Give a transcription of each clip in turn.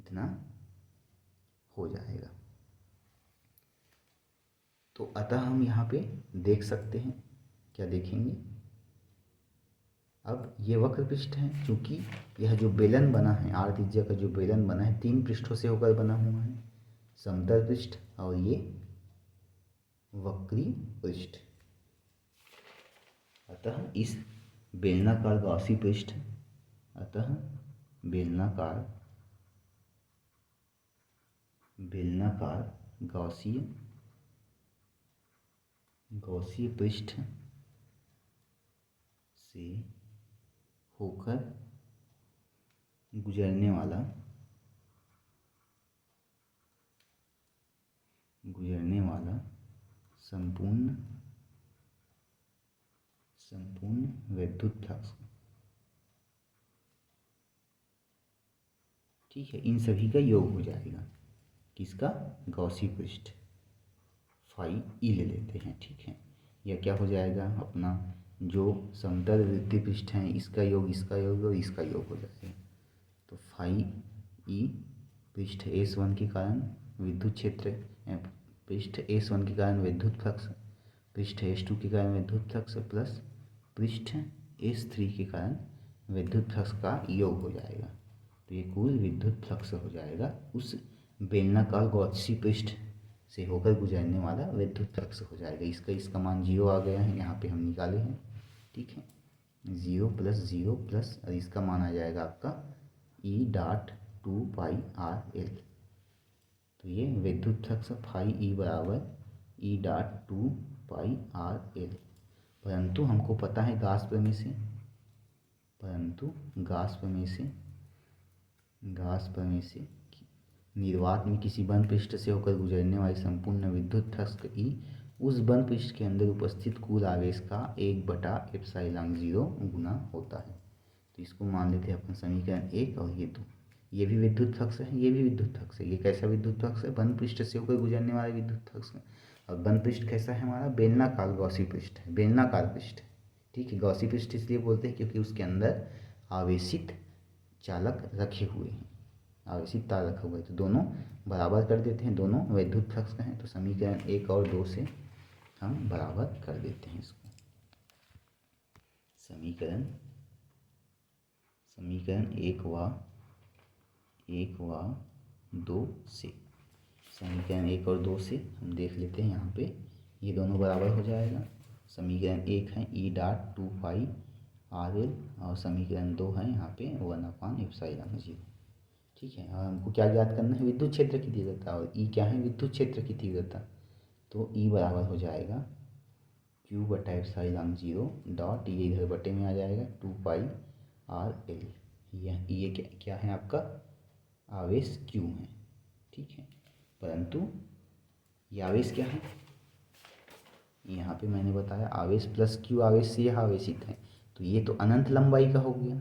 इतना हो जाएगा। तो अतः हम यहाँ पे देख सकते हैं, क्या देखेंगे, अब ये वक्र पृष्ठ है, क्योंकि यह जो बेलन बना है, आर त्रिज्या का जो बेलन बना है 3 पृष्ठों से होकर बना हुआ है, समतल पृष्ठ और ये वक्री पृष्ठ। अतः इस बेलनाकार गॉसी पृष्ठ, अतः बेलनाकार गॉसीय पृष्ठ से होकर गुजरने वाला संपूर्ण विद्युत फ्लक्स, ठीक है, इन सभी का योग हो जाएगा। किसका? गॉसी पृष्ठ, फाई ई ले लेते हैं, ठीक है। यह क्या हो जाएगा, अपना जो समतल वृत्तीय पृष्ठ है इसका योग, इसका योग और इसका योग हो जाएगा। तो फाई ई पृष्ठ S1 के कारण विद्युत क्षेत्र, पृष्ठ S1 के कारण विद्युत फ्लक्स, पृष्ठ S2 के कारण विद्युत फ्लक्स प्लस पृष्ठ S3 के कारण विद्युत फ्लक्स का योग हो जाएगा। तो ये कुल विद्युत फ्लक्स हो जाएगा उस बेलनाकार गॉसी पृष्ठ से होकर गुजरने वाला विद्युत फ्लक्स हो जाएगा। इसका मान 0 आ गया है, यहाँ पे हम निकाले हैं, ठीक है। 0 + 0 प्लस, और इसका मान आ जाएगा आपका E.2πrl। तो ये विद्युत फ्लक्स फाई ई बराबर E.2πrl। परंतु हमको पता है गाउस प्रमेय से निर्वात में किसी बंद पृष्ठ से होकर गुजरने वाली संपूर्ण विद्युत फ्लक्स E उस बंद पृष्ठ के अंदर उपस्थित कुल आवेश का 1/ε0 गुना होता है। तो इसको मान लेते हैं अपन समीकरण 1 और ये 2। ये भी विद्युत फ्लक्स है, ये भी विद्युत फ्लक्स है। ये कैसा विद्युत फ्लक्स है? बंद पृष्ठ से होकर गुजरने वाला विद्युत फ्लक्स है। और बंद पृष्ठ कैसा है हमारा? बेलनाकार गॉसी पृष्ठ है, बेलनाकार पृष्ठ है, ठीक है। गॉसी पृष्ठ इसलिए बोलते हैं क्योंकि उसके अंदर आवेशित चालक रखे हुए हैं, आवेशित तार रखा हुआ है। तो दोनों बराबर कर देते हैं, दोनों विद्युत फ्लक्स का है। तो समीकरण 1 और 2 से हम बराबर कर देते हैं इसको। समीकरण 1 व 2 से, समीकरण 1 और 2 से हम देख लेते हैं, यहाँ पे ये दोनों बराबर हो जाएगा। समीकरण 1 है E.2πrl और समीकरण 2 है यहाँ पे 1/ε0, ठीक है। और हमको क्या ज्ञात करना है? विद्युत क्षेत्र की तीव्रता। और ई क्या है? विद्युत क्षेत्र की तीव्रता। तो ई बराबर हो जाएगा Q/ε0 डॉट, ये इधर बटे में आ जाएगा 2πrl। ये क्या है आपका? आवेश Q है, ठीक है। परंतु ये आवेश क्या है? यहाँ पे मैंने बताया आवेश प्लस Q, आवेश से यह आवेशित है। तो ये तो अनंत लंबाई का हो गया,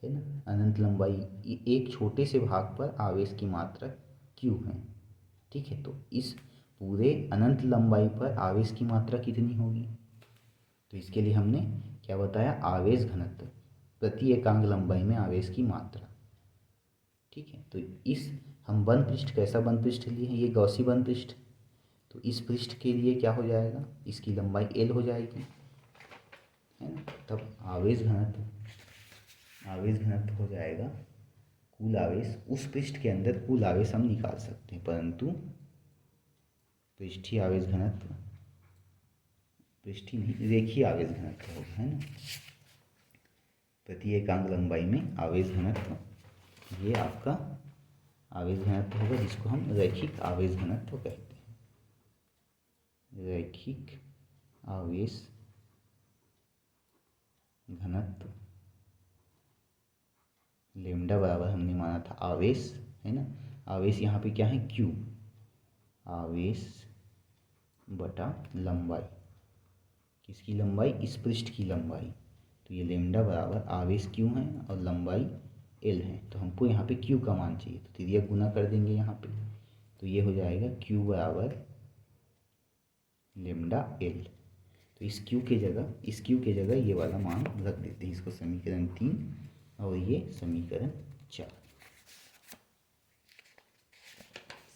है ना। अनंत लंबाई, एक छोटे से भाग पर आवेश की मात्रा Q है, ठीक है। तो इस पूरे अनंत लंबाई पर आवेश की मात्रा कितनी होगी? तो इसके लिए हमने क्या बताया? आवेश घनत्व प्रति एकांक लंबाई में आवेश की मात्रा, ठीक है। तो इस हम बंद पृष्ठ, कैसा बंद पृष्ठ लिए हैं? ये गॉसी बंद पृष्ठ। तो इस पृष्ठ के लिए क्या हो जाएगा? इसकी लंबाई L हो जाएगी, है ना। तब आवेश घनत्व हो जाएगा कुल आवेश। उस पृष्ठ के अंदर कुल आवेश हम निकाल सकते हैं, परंतु पृष्ठीय आवेश घनत्व, पृष्ठीय नहीं, रेखीय आवेश घनत्व होगा, है ना। प्रति एकांक लंबाई में आवेश घनत्व, ये आपका आवेश घनत्व होगा, जिसको हम रैखिक आवेश घनत्व कहते हैं। रैखिक आवेश घनत्व लेम्डा बराबर हमने माना था आवेश, है ना। आवेश यहाँ पे क्या है? Q, आवेश बटा लंबाई। किसकी लंबाई? इस पृष्ठ की लंबाई। तो ये लेम्डा बराबर आवेश Q है और लंबाई L है। तो हमको यहाँ पे Q का मान चाहिए, तो तिर्यक गुना कर देंगे यहाँ पे। तो ये हो जाएगा Q बराबर लेम्डा L। तो इस Q के जगह ये वाला मान रख देते हैं। इसको समीकरण 3 और ये समीकरण 4।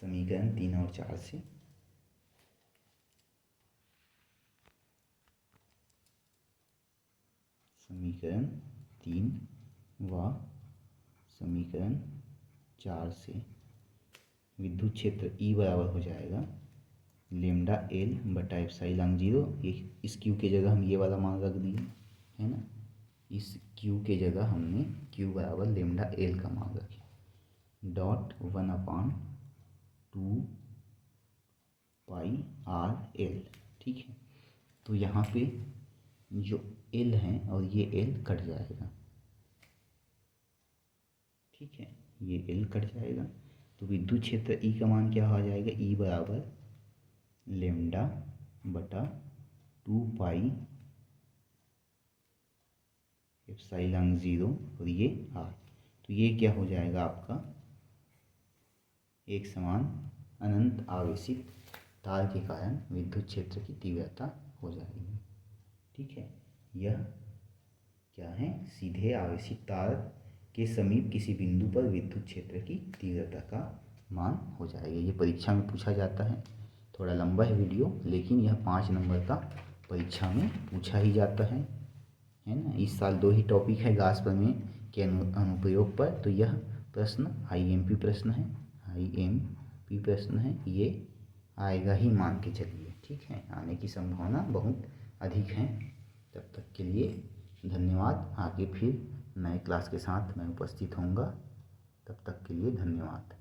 समीकरण 3 और 4 से। समीकरण 3 व समीकरण 4 से विद्युत क्षेत्र E बराबर हो जाएगा लेमडा एल बटा एप्सिलॉन 0। इस क्यू के जगह हम ये वाला मान रख दिए, है ना। इस क्यू के जगह हमने क्यू बराबर लेमडा एल का मान रखे डॉट 1/2 पाई आर एल। ठीक है, तो यहाँ पे जो एल है और ये एल कट जाएगा। ठीक है, ये एल कट जाएगा तो विद्युत क्षेत्र ई का मान क्या हो जाएगा, ई बराबर लेमडा बटा 2 पाई एप्सिलॉन 0 और ये आर। तो ये क्या हो जाएगा आपका एक समान अनंत आवेशित तार के कारण विद्युत क्षेत्र की तीव्रता हो जाएगी। ठीक है, यह क्या है, सीधे आवेशित तार के समीप किसी बिंदु पर विद्युत क्षेत्र की तीव्रता का मान हो जाएगा। ये परीक्षा में पूछा जाता है। थोड़ा लंबा है वीडियो, लेकिन यह 5 नंबर का परीक्षा में पूछा ही जाता है ना। इस साल 2 ही टॉपिक है गाउस प्रमेय के अनुप्रयोग पर, तो यह प्रश्न आईएमपी प्रश्न है, आईएमपी प्रश्न है, ये आएगा ही मान के चलिए। ठीक है, आने की संभावना बहुत अधिक है। तब तक के लिए धन्यवाद। आगे फिर नए क्लास के साथ मैं उपस्थित होऊंगा। तब तक के लिए धन्यवाद।